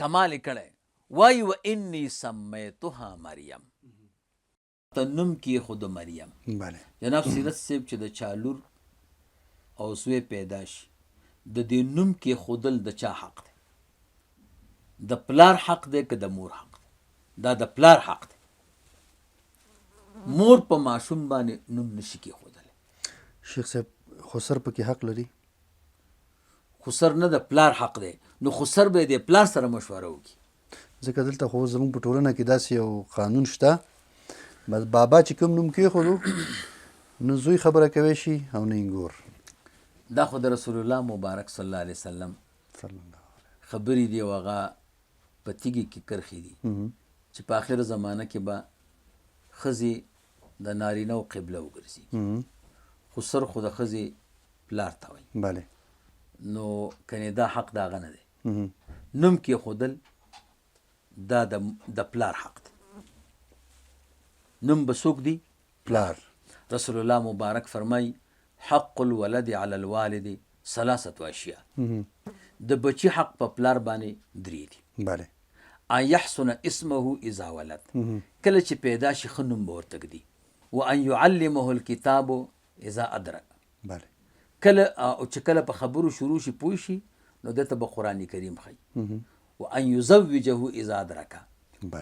[SPEAKER 1] کمال یې کړی، وایي و انی سمیتها مریم، ته نوم کېښود مریم.
[SPEAKER 2] بله
[SPEAKER 1] جناب سیرت صاحب چې د چا لور او زوی پیدا شي د دې نوم کېښودل د چا حق دی؟ د پلار حق دی که د مور حق دی؟ دا د پلار حق دی. مور په ماشوم باندې نوم نشي کېښودلی.
[SPEAKER 2] شیخ صاحب خسر پکې حق لري؟
[SPEAKER 1] خسر نه، د پلار حق دی. نو خسر به د پلار سره مشوره وکړي.
[SPEAKER 2] ځکه دلته خو زموږ په ټولنه کې داسې یو قانون شته، بس بابا چې کوم نوم کېښودو نو زوی خبره کوی شي او نه انګور.
[SPEAKER 1] دا خو د رسول الله مبارک صلی الله علیه وسلم خبرې دي او هغه په تیږې کې کرښې دي چې په آخر زمانه کې به ښځې د نارینه و قبله وګرځي. خسر خو د ښځې پلار ته وایي.
[SPEAKER 2] بله
[SPEAKER 1] نو کنې دا حق د هغه نه دی. نوم کېښودل دا د پلار حق دی. نوم به څوک دی؟
[SPEAKER 2] پلار.
[SPEAKER 1] رسول الله مبارک فرمایي حق الولد علی الوالد ثلاثة اشیاء، د بچی حق په پلار باندې درې دي.
[SPEAKER 2] بله
[SPEAKER 1] ان یحسن اسمه اذا ولد، کله چې پیدا شي ښه نوم به ورته ږدي. و ان یعلمه الکتاب اذا ادرک،
[SPEAKER 2] بله
[SPEAKER 1] کله چې کله په خبرو شروع شي پوه شي نو دته به قرآن کریم ښیي. و ان یزوجه اذا ادرک،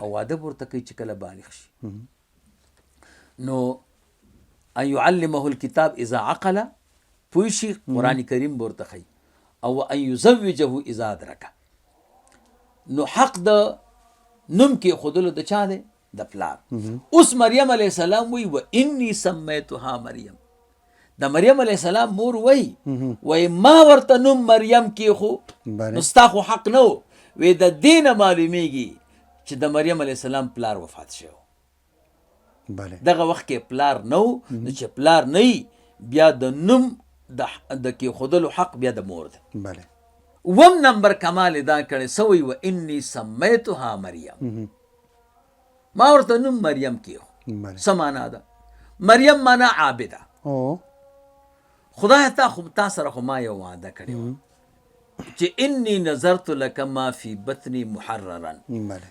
[SPEAKER 1] او واده به ورته کوي چې کله بالغ شي. نو ان یعلمه الکتاب اذا عقل، پوه شي قرآن کریم به ورته ښیي. او ان یزوجه اذا ادرک. نو حق د نوم کېښودلو د چا دی؟ د پلار. اوس مریم علیه السلام وی و انی سمیتها مریم، د مریم علیه السلام مور وی ما ورته نوم مریم کېښو. نو ستا خو حق نه و. وی د دې نه معلومیږي چې د مریم علیه السلام پلار وفات شوی.
[SPEAKER 2] بله
[SPEAKER 1] دغه وخت کې پلار نه و. نو چې پلار نه وي بیا د نوم د کېښودلو حق بیا د مور دی.
[SPEAKER 2] بله
[SPEAKER 1] وم نمبر کمال دا کړی سوی و انی سمیتها مریم، ما ورته نوم مریم کېښو. څه معنا ده؟ مریم معنا عابده. خدای تا سره خو ما یو وعده کړې وه چې انی نظرت لک ما فی بطنی محررا،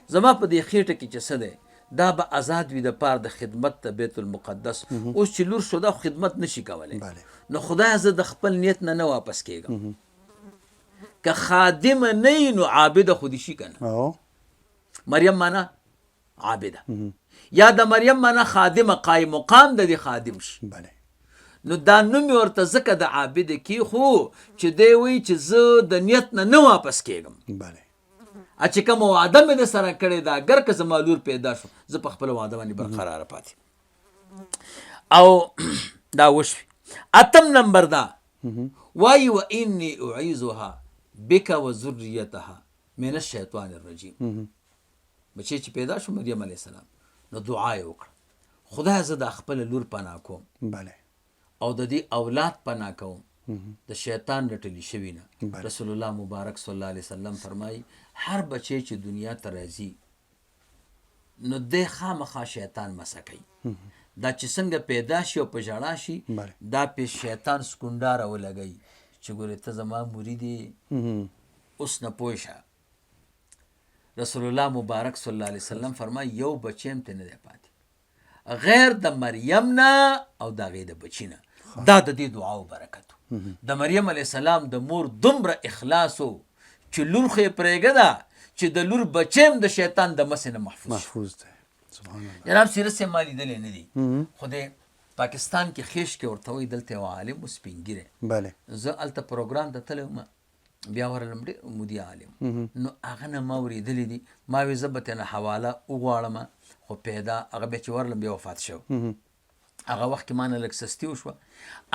[SPEAKER 1] زما په دې خېټه کې چې څه دی دا به آزاد وي د پاره د خدمت ته بیت المقدس. اوس چې لور شو دا خدمت نشي کولی. نو خدای زه د خپل نیت نه واپس کېږم. که خادمه نه وي نو عابده خو دې شي که نه. مریم معنا عابده، یا د مریم معنا خادمه، قایم مقام د دې خادم شي. نو دا نوم یې ورته ځکه د عابده کېښو چې دی وایي چې زه د نیت نه واپس کېږم. چې کومه وعده مې د سره کړې ده اگر که زما لور پیدا شو زه په خپله وعده باندې برقراره پاتې. او دا وشوي. اتم نمبر دا وایي و انی اعیذها بک و ذریتها من الشیطان الرجیم. بچی چې پیدا شو مریم علیه السلام نو دعا یې وکړه، خدای زه د خپله لور پناه کوم او د دې اولاد پناه کوم د شیطان رټلی شوي نه. رسول الله مبارک صلی الله علیه وسلم فرمایي هر بچی چې دنیا ته راځي نو دی خامخا شیطان مسه کوي. دا چې څنګه پیدا شي او په ژړا شي دا پې شیطان سکونډاره ولګوي چې ګورې ته زما مرید یې اوس نه پوه شه. رسول الله مبارک صلی الله علیه وسلم فرمایي یو بچی هم ته نه دی پاتې غیر د مریم نه او د هغې د بچي نه. دا د دې دعاو برکت و. د مریم علیه السلام د مور دومره اخلاص و چې لور خو یې پرېږده چې د لور بچی هم د شیطان د مسې نه محفوظ
[SPEAKER 2] دی. سبحان الله.
[SPEAKER 1] جناب سیرت صاحب ما لیدلی نه دي، خو د پاکستان کې خیش کې ورته وایي دلته یو عالم و سپین ږیری. زه هلته پروګرام ته تللی وم، بیا ورلم ډېر مودي عالم. نو هغه نه ما اورېدلی دي. ما وی زه به ترېنه حواله وغواړم، خو پیدا هغه بیا چې ورلم بیا وفات شو. هغه وخت کې ما نه لږ سستي وشوه.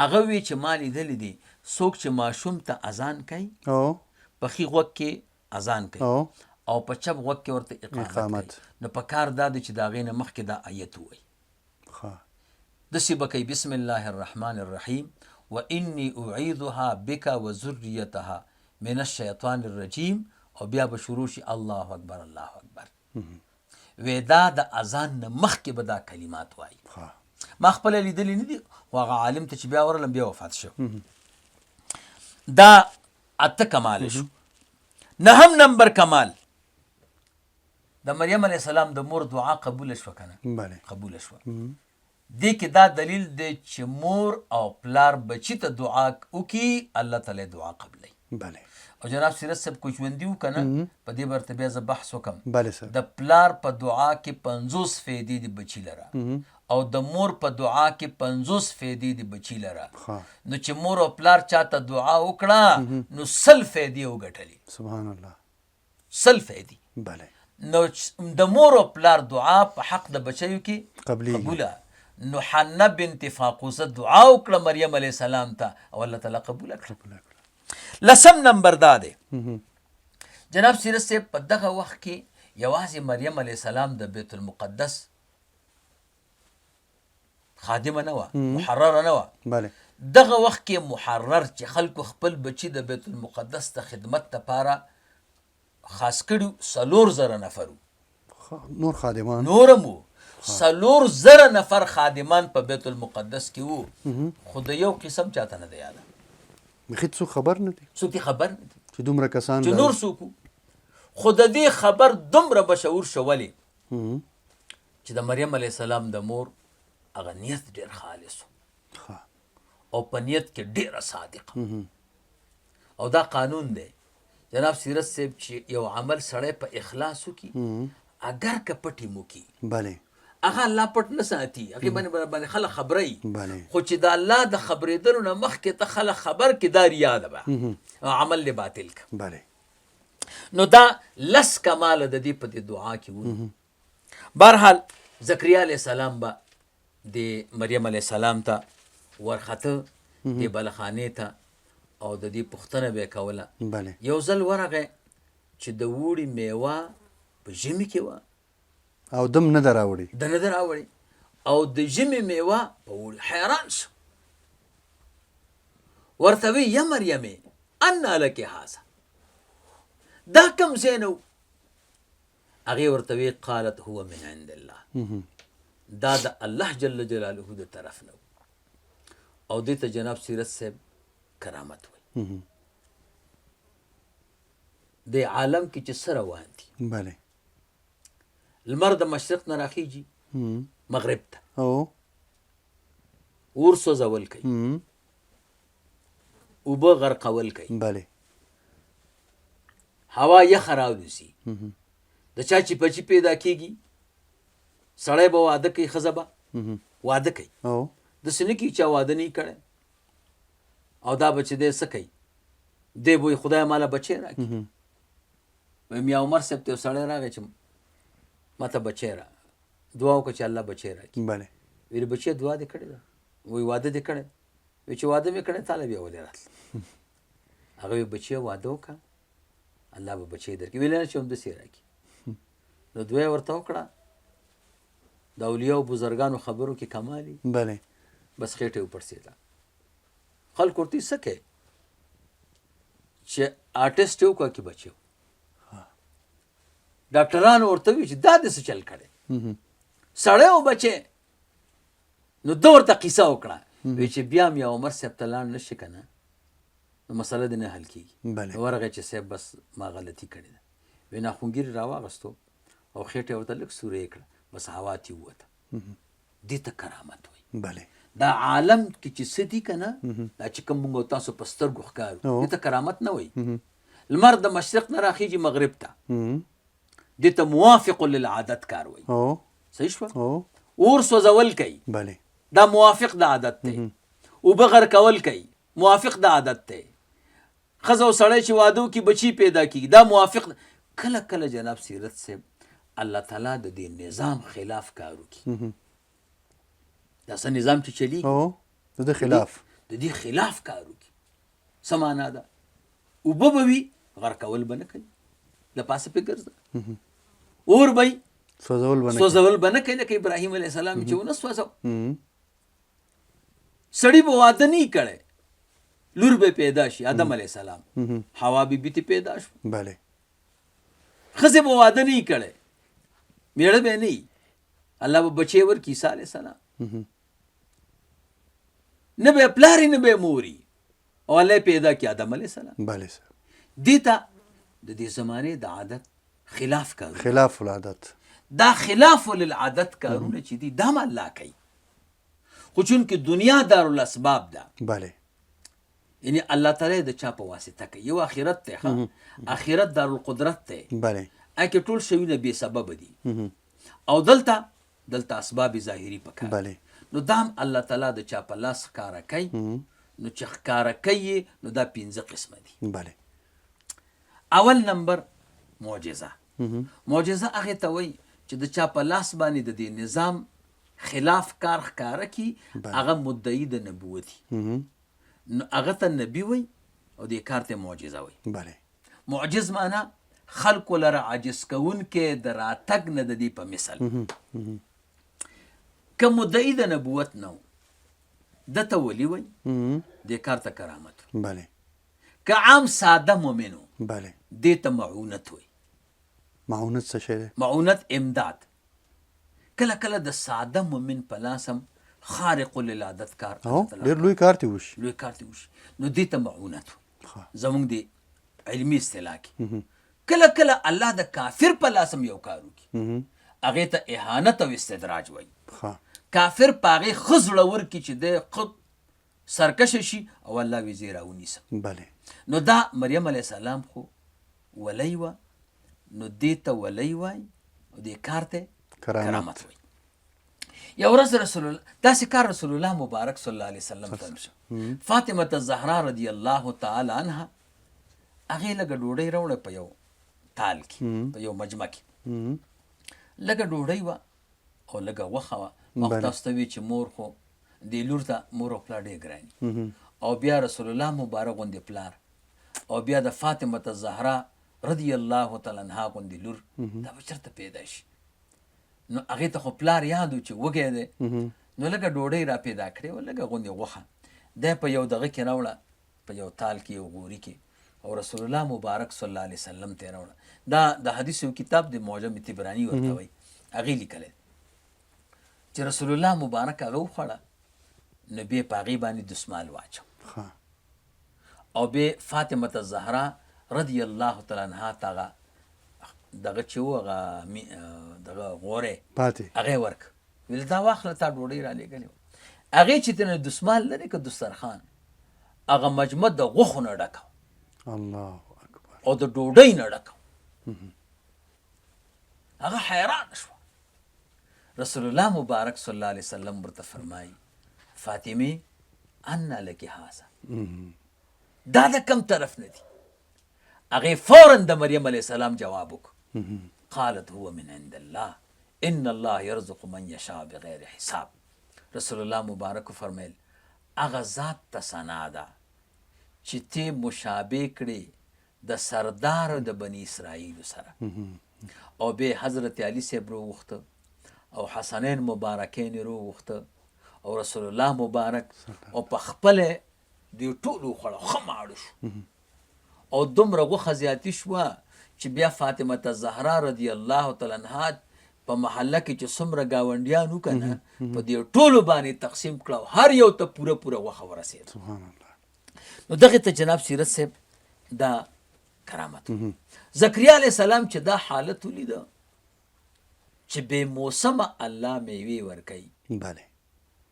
[SPEAKER 1] هغه وی چې ما لیدلی دي څوک چې ماشوم ته اذان کوي په ښي غوږ کې اذان کوي او په چپ غوږ کې ورته اقامت کوي. نو په کار دا دی چې د هغې نه مخکې دا آیت ووایي دسی بکی بسم الله الرحمن الرحیم و انی اعیذها بک و ذریتها من الشیطان الرجیم او بیا به شروع شي الله اکبر الله اکبر. وی دا د اذان نه مخکې به دا کلمات وایي. ما خپله لیدلی نه دي خو هغه عالم ته چې بیا ورغلم بیا وفات شو. دا اته کمال شو. نهم نمبر کمال د مریم علیه السلام د مور دعا قبول شوه که نه؟ قبول شوه. دې کې دا دلیل دی چې مور او پلار بچي ته دعا وکړي الله تعالی دعا قبلوي. او جناب سیرت صاحب کوم ژوندي وو که نه په دې برته بیا زه بحث وکړم. د پلار په دعا کې 50 فیدې دي بچي لره او د مور په دعا کې 50 فیدې دي بچي لره. نو چې مور او پلار چاته دعا وکړه نو 100 فیدې وګټلې. سبحان الله. 100 فیدې. نو د مور او پلار دعا په حق د بچیو کې قبوله. نو حنه بنت فاقوسه دعا وکړه مریم علیه السلام ته او الله تعالی قبوله کړه. لسم نمبر دا دی جناب سیرت صاحب په دغه وخت کې یوازې مریم علیه السلام د بیت المقدس خادمه نه وه، محرره نه وه. دغه وخت کې محرر چې خلکو خپل بچي د بیت المقدس ته خدمت دپاره خاص کړي 4,000 نفر وو.
[SPEAKER 2] نور خادمان
[SPEAKER 1] نورم وو 4,000 نفر خادمان په بیت المقدس کې وو. خو د یو قسم چاته نه دی یاده.
[SPEAKER 2] هیڅ څوک خبر نه دي.
[SPEAKER 1] څوک خبر نه دي
[SPEAKER 2] چې دومره کسان
[SPEAKER 1] چې نور څوک وو. خو د دې خبر دومره بشعور شو ولې چې د مریم علیه السلام د مور هغه نیت ډېر خالص و او په نیت کې ډېره صادقه. او دا قانون دی جناب سیرت صاحب چې یو عمل سړی په اخلاص وکړي اگر که پټ یې وکړي هغه الله پټ نه ساتي، هغې باندې خلک خبروي. خو چې د الله د خبرېدلو نه مخکې ته خلک خبر کړي دا ریا ده به عمل دې باطل که. نو دا 10 کماله د دې په دې دعا کې وو. بهرحال زکریا علیه السلام به د مریم علیه السلام ته ورخته دې بلخانې ته او د دې پوښتنه به یې کوله. یو ځل ورغی چې د وړي میوه په ژمي کې وه
[SPEAKER 2] او دم نه ده راوړې
[SPEAKER 1] د نه ده راوړې او د ژمي میوه په وړي. حیران شو. ورته وی یا مریمې انا لک هذا، دا کوم ځای نه و؟ هغې ورته وی قالت هو من عند الله، دا د الله جل جلاله د طرف نه و. او دې ته جناب سیرت صاحب کرامت وی. د عالم کې چې څه روان دي لمر د مشرق نه راخیږي مغرب ته اور سوځول کوي، اوبه غرقول کوي، هوا یخه راوځي. د چا چې بچي پیدا کېږي سړی به واده کوي، ښځه به واده کوي. داسې نه کېږي چې واده نه یې کړی او دا بچی دی څه کوي دی به خدای ماله بچی راکړي. وایي میا عمر صاحب ته یو سړی راغی چې ماته بچی را دعا وکړه چې الله بچی راکړي. ویل بچی دعا دې کړې ده؟ وایي واده دې کړی؟ وایي چې واده مې کړی تاله بیا ولې راتله؟ هغه وایي بچی واده وکړه الله به بچی درکړي. ویل نه چې همداسې راکړي. نو دعا یې ورته وکړه. د اولیاو بزرګانو خبرو کې کمالي بس خېټه یې وپړسېده. خلکو ورته څه کوي چې آرټسټ یې وکړه که بچی و. ډاکټرانو ورته وي چې دا دې څه چل کړی سړی و بچی. نو ده ورته قیصه وکړه. وایي چې بیا هم یا عمر صاحب ته لاړ نه شي که نه نو مسله دې نه حل کېږي. ورغی چې صاحب بس ما غلطي کړې ده. وایي ناخونګیري راواغستو او خېټه یې ورته لږ سوره یې کړه بس هوا تې ووته. دې ته کرامت وایي. دا عالم کې چې څه دي که نه دا چې کوم موږ تاسو په سترګو ښکارو دې ته کرامت نه وایي. لمر د مشرق نه راخیږي مغرب ته دې ته موافق للعادت کار وایي. صحیح شوه؟ اور سوځول کوي دا موافق د عادت دی. اوبه غرقول کوي موافق د عادت دی. ښځه او سړی چې واده وکړي بچي پیدا کېږي دا موافق. کله کله جناب سیرت صاحب الله تعالی د دې نظام خلاف کار وکړي. دا څه نظام چې چلیږي
[SPEAKER 2] د خلاف
[SPEAKER 1] د دې خلاف کار وکړي. څه معنا ده؟ اوبه به وي غرقول به نه کوي د پاسه پې ګرځه. اور به یي سوځول به نه کوي لکه ابراهیم علیه السلام چې ونه سوځو. سړی به واده نه کړی، لور به پیدا شي، آدم علیه السلام، حوا بیبي ته پیدا شو.
[SPEAKER 2] بله.
[SPEAKER 1] ښځې به واده نه کړی، میړه به نه وي، الله به بچی ورکړي عیسی علیه السلام. نه به پلار نه به موري، او الله پیدا کړي آدم علیه السلام.
[SPEAKER 2] بله صاحب.
[SPEAKER 1] دې ته د دې زمانې د عادت خلاف کارونه،
[SPEAKER 2] خلاف العادت،
[SPEAKER 1] دا خلاف للعادت کارونه چې دي دا هم الله کوي. خو چونکې دنیا دارالاسباب ده،
[SPEAKER 2] بله،
[SPEAKER 1] یعنی الله تعالی د چا په واسطه کوي. یو آخرت دی، ښه، آخرت دارالقدرت دی،
[SPEAKER 2] بله،
[SPEAKER 1] اکه ټول شیونه بې سببه دي، او دلته اسباب ظاهري پکار.
[SPEAKER 2] بله.
[SPEAKER 1] نو دا هم الله تعالی د چا په لاس ښکاره کوي. نو چې ښکاره کوي نو دا 5 قسمه دي.
[SPEAKER 2] بله.
[SPEAKER 1] اول نمبر معجزه. معجزه هغه ته وایي چې د چا په لاس باندې د دې نظام خلاف کار ښکاره کي، هغه مدعی د نبوت وي، نو هغه ته نبی وایي او دې کار ته معجزه وایي.
[SPEAKER 2] بله.
[SPEAKER 1] معجز معنا خلق لره عاجز کوونکې د راتګ نه د دې په مثل. که مدعی د نبوت نه و، دته ولی وایي، دې کار ته کرامت وایي.
[SPEAKER 2] بله.
[SPEAKER 1] که عام ساده مؤمن و،
[SPEAKER 2] بله.
[SPEAKER 1] دې ته معونت وایي.
[SPEAKER 2] معونت څه شی دی؟
[SPEAKER 1] معونت امداد. کله کله د ساده مؤمن په لاس هم خارق للعادت کار،
[SPEAKER 2] ډېر لوی کار تی وشي،
[SPEAKER 1] لوی کار تی وشي، نو دې ته معونت وایي. زمونږ د علمي اصطلاح کې کله کله الله د کافر په لاس هم یو کار وکړي، هغې ته اهانت او استدراج وایي. کافر په هغې ښه زړه ورکړي چې دی خود سرکشه شي او الله ویې زه راونیسم.
[SPEAKER 2] بله.
[SPEAKER 1] نو دا مریم علیه السلام خو ولی وه، نو دې ته ولی وایي او دې کار ته کرامت وایي. یو ورځ رسول الله داسې کار رسول الله مبارک صلی الله علیه وسلم ته وشو. فاطمه الزهرا رضی الله تعالی عنها هغې لږه ډوډۍ راوړه په یو تال کې، په یو مجمع کې لږه ډوډۍ وه او لږه غوښه وه. ما خو تاسو ته وي چې مور خو دې لور ته مور او پلار ډېر ګران، او بیا رسول الله مبارک غوندې پلار، او بیا د فاطمه الزهرا رضی الله تعالی عنها غوندې لور، دا به چېرته پیدا شي؟ نو هغې ته خو پلار یاد و چې وږی دی، نو لږه ډوډۍ را پیدا کړې وه، لږه غوندې غوښه دی په یو دغه کې راوړه، په یو تال کې، یو غوري کې، او رسول الله مبارک صلی الله علیه وسلم ته یې راوړه. دا د حدیث یو کتاب د معجم طبراني ورته وایي، هغې لیکلی چې رسول الله مبارک هغه وخوړه، نو بیا په هغې باندې دسمال واچو، او بیا فاطمه الزهرا رضی الله تعالی عنها ته هغه دغه چې و هغه دغه غوری
[SPEAKER 2] پاتې
[SPEAKER 1] هغې ورک، ویل دا واخله تا ډوډۍ را لېږلې وه. هغې چې ترنه دسمال لري که دسترخوان، هغه مجمع د غوښو نه ډکه،
[SPEAKER 2] الله اکبر،
[SPEAKER 1] او د ډوډۍ نه ډکه. هغه حیران شوه. رسول الله مبارک صلی الله علیه وسلم ورته فرمایي، فاطمې انا لکې هذا، دا د کم طرف نه دي؟ هغې فوراً د مریم علیه السلام جواب وکړ، قالت هو من عند الله ان الله یرزق من یشاء بغیر حساب. رسول الله مبارک فرمیل هغه ذات ته ثنا ده چې ته مشابه کړې د سردار د بني اسرائیلو سره. او بیا حضرت علی صاحب راوغوښته او حسنین مبارکین یې راوغوښته او رسول الله مبارک او په خپله دوی ټول وخوړه، ښه ماړه شو، او دومره غوښه زیاتي شوه چې بیا فاطمه الزهرا رضی الله تعالی عنها په محله کې چې څومره ګاونډیان وو که نه، په دې ټولو باندې تقسیم کړه او هر یو ته پوره پوره غوښه ورسېده.
[SPEAKER 2] سبحان الله.
[SPEAKER 1] نو دغې ته جناب سیرت صاحب دا کرامت. زکریا علیه السلام چې دا حالت ولیده چې بې موسمه الله میوې ورکوي،
[SPEAKER 2] بله،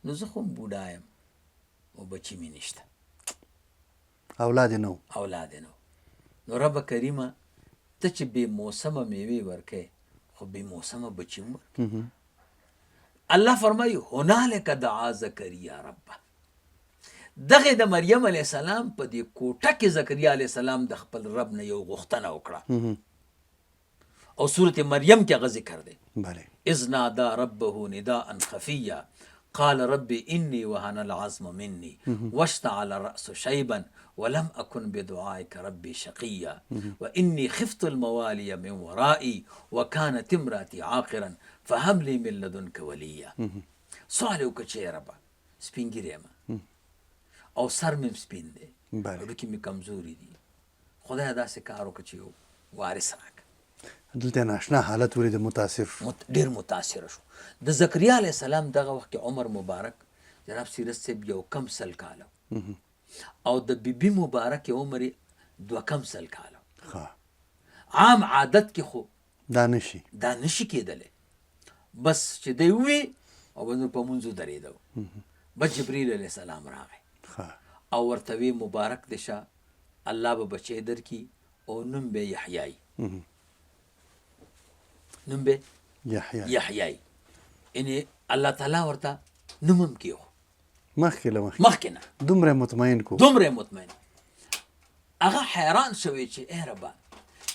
[SPEAKER 1] نو زه خو هم بوډا یم او بچي مې نشته،
[SPEAKER 2] اولاد یې نه و،
[SPEAKER 1] اولاد یې نه و. نو رب کریمه ته چې بې موسمه میوې ورکوې، خو بې موسمه بچي هم ورکوي. الله فرمایي هنالک دعا زکریا ربه. دغه د مریم علیه السلام په دې کوټه کې زکریا علیه السلام د خپل رب نه یو غوښتنه وکړه، او سورت مریم کې هغه ذکر دی.
[SPEAKER 2] بله.
[SPEAKER 1] اذ نادا ربه نداء خفیا قال رب انی وهن العظم مني واشتعل الرأس شيبا ولم أكن بدعائك ربي شقيا وإني خفت الموالي من ورائي وكانت امرأتي عاقرا فهب لي من لدنك وليا. سوال وکړه چې ربه سپین ږیری یم، او سر مې سپین دی
[SPEAKER 2] بله
[SPEAKER 1] هډوکي مې کمزوري دي خدای داسې کار وکړه چې یو وارث راکړه
[SPEAKER 2] دلته ناشنا حالت ولید متاثر شو
[SPEAKER 1] ډېر متاثره شو د زکریا علیه السلام دغه وخت کې عمر مبارک جناب سیرت صاحب یو کم سل کاله او د بیبي مبارک عمر 2 کم سل کاله عام عادت کې خو
[SPEAKER 2] دا نشي
[SPEAKER 1] کېدلی بس چې دی ووی او بس په مونځو درېدو بس جبریل علیه السلام راغی او ورته وی مبارک دی شه الله به بچی درکړي او نوم به یحیی نوم به یحیی یعنې الله تعالی ورته نوم هم کېښو مخکې نه
[SPEAKER 2] دومره مطمئن
[SPEAKER 1] هغه حیران شوی چې ای ربه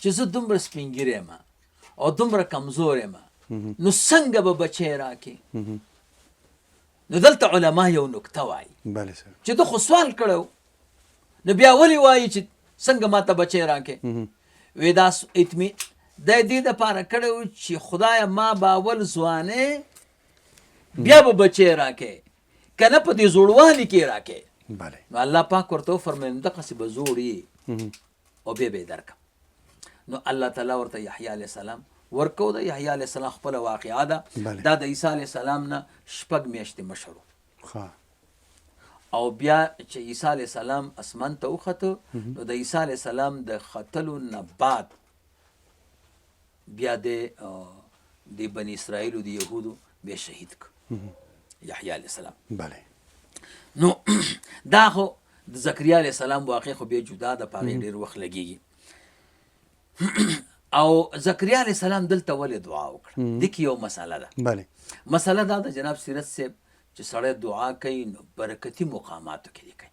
[SPEAKER 1] چې زه دومره سپین ږیری یم او دومره کمزور یم نو څنګه به بچی راکې نو دلته علما یو نکته وایي چې ده خو سوال کړی نو بیا ولې وایي چې څنګه ما ته بچی راکې وی دا د دې دپاره کړی و چې خدایه ما به اول ځوانې بیا به بچی راکې که نه په دې زوړوالي کې راکې نو الله پاک ورته وفرمیل دقسې به زوړ یې او بیا به یې درکړم نو الله تعالی ورته یحیی علیه السلام ورکو ده یحیی علیه السلام خپله واقعه ده دا د عیسی علیه السلام نه 6 میاشتې مشر او بیا چې عیسی علیه السلام اسمان ته وخته نو د عیسی علیه السلام د ختلو نه بعد بیا د بني اسرائیلو د یهودو بیا شهید کړ یحیی علیه السلام نو دا خو د زکریا علیه السلام واقع خو بیا جدا ده په هغې ډېر وخت لګېږي او زکریا علیه السلام دلته ولې دعا وکړه دې کې یو مسله ده مسله دا ده جناب سیرت صاحب چې سړی دعا کوي نو برکتي مقاماتو کې دې کوي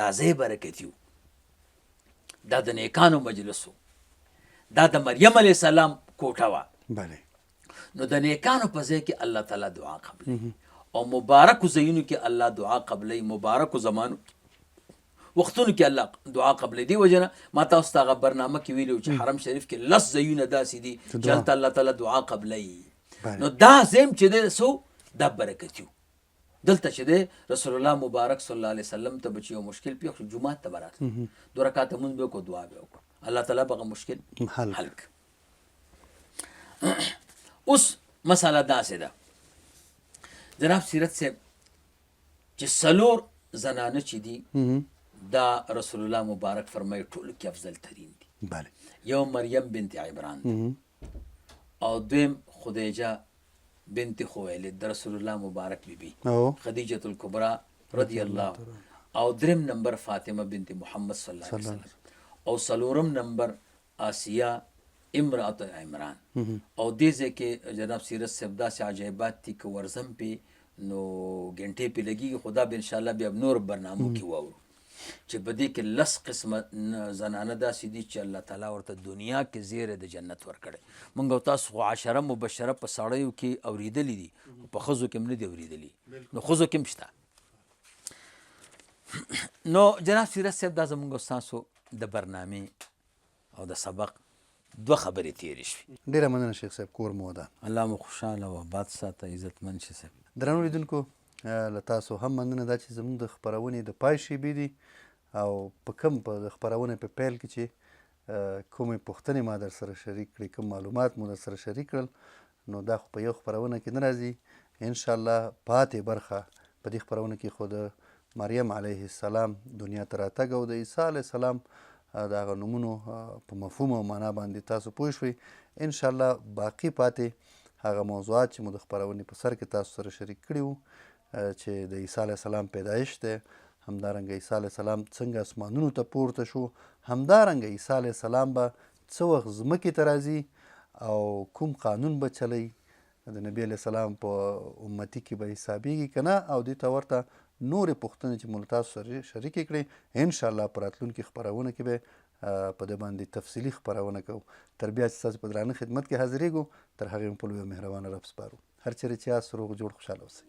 [SPEAKER 1] دا ځای برکتي و دا د نیکانو مجلس و دا د مریم علیه السلام کوټه وه نو د نیکانو په ځای کې الله تعالی دعا قبلوي او مبارکو ځایونو کې الله دعا قبلوي مبارکو زمانو وختونو کې الله دعا قبلوي دې وجه نه ما تاسو ته هغه برنامه کې ویلي چې حرم شریف کې 10 ځایونه داسې دي چې هلته الله تعالی دعا قبلوي نو دا ځایم چې دی سو دا برکتي و دلته چې دی رسول الله مبارک صلی الله علیه وسلم ته به چې یو مشکل پیښ شو جومات ته به راتلو 2 رکعاته مونځ به وکړو دعا به وکړو الله تعالی به هغه مشکل حل کړ اوس مسله داسې ده جناب سیرت صاحب چې 4 زنانه چې دي دا رسول الله مبارک فرمایي ټولو کې افضل ترین دي یو مریم بنت عمران او دویم خدیجه بنت خویلد د رسول الله مبارک بیبي خدیجه الکبرى رضی الله او دریم نمبر فاطمه بنت محمد صلی الله علیه وسلم او 4م نمبر آسیه امرأة عمران او دې ځای کې جناب سیرت صاحب داسې عجایبات دي که ورځم پې نو ګنټې پې لګېږي خو دا به انشاءالله بیا نور برنامو کې واورو چې په دې کې 10 قسمه زنانه داسې دي چې الله تعالی ورته دنیا کې زیری د جنت ورکړی موږ او تاسو خو 10 مبشره په سړیو کې اورېدلي دي په ښځو کې هم نه دي اورېدلي نو ښځو کې هم شته نو جناب سیرت صاحب دا زموږ ستاسو د برنامې او د سبق 2 خبرې تېرې شوې
[SPEAKER 2] ډېره مننه شیخ صاحب کور مو ودان
[SPEAKER 1] الله مو خوشحاله او آباد ساته عزتمند شي صاحب
[SPEAKER 2] درنو لیدونکو له تاسو هم مننه دا چې زموږ د خپرونې د پای شیبې دي او په کوم په خپرونې په پیل کې چې کومې پوښتنې ما در سره شریک کړي کوم معلومات مو در سره شریک کړل نو دا خو په یو خپرونه کې نه راځي انشاءالله پاتې برخه په دې خپرونه کې خو د مریم علیه السلام دنیا ته راتګ او د عیسی علیه السلام د هغه نومونو په مفهوم او معنا باندې تاسو پوه شوئ انشاءالله باقي پاتې هغه موضوعات چې مو د خپرونې په سر کې تاسو سره شریک کړي وو چې د عیسی علیه السلام پیدایش دی همدارنګه عیسی علیه السلام څنګه اسمانونو ته پورته شو همدارنګه عیسی علیه السلام به څه وخت ځمکې ته راځي او کوم قانون به چلی د نبی علیه السلام په امتي کې به حسابېږي که نه او دې ته ورته نورې پوښتنې چې مو له تاسو سره شریکې کړې انشاءالله په راتلونکي خپرونه کې به په دې باندې تفصیلي خپرونه کوو تر بیا چې ستاسو په درانه خدمت کې حاضرېږو تر هغې مو په لویه مهربانه رب سپارو هر چېرې چې یاست روغ جوړ خوشحاله اوسئ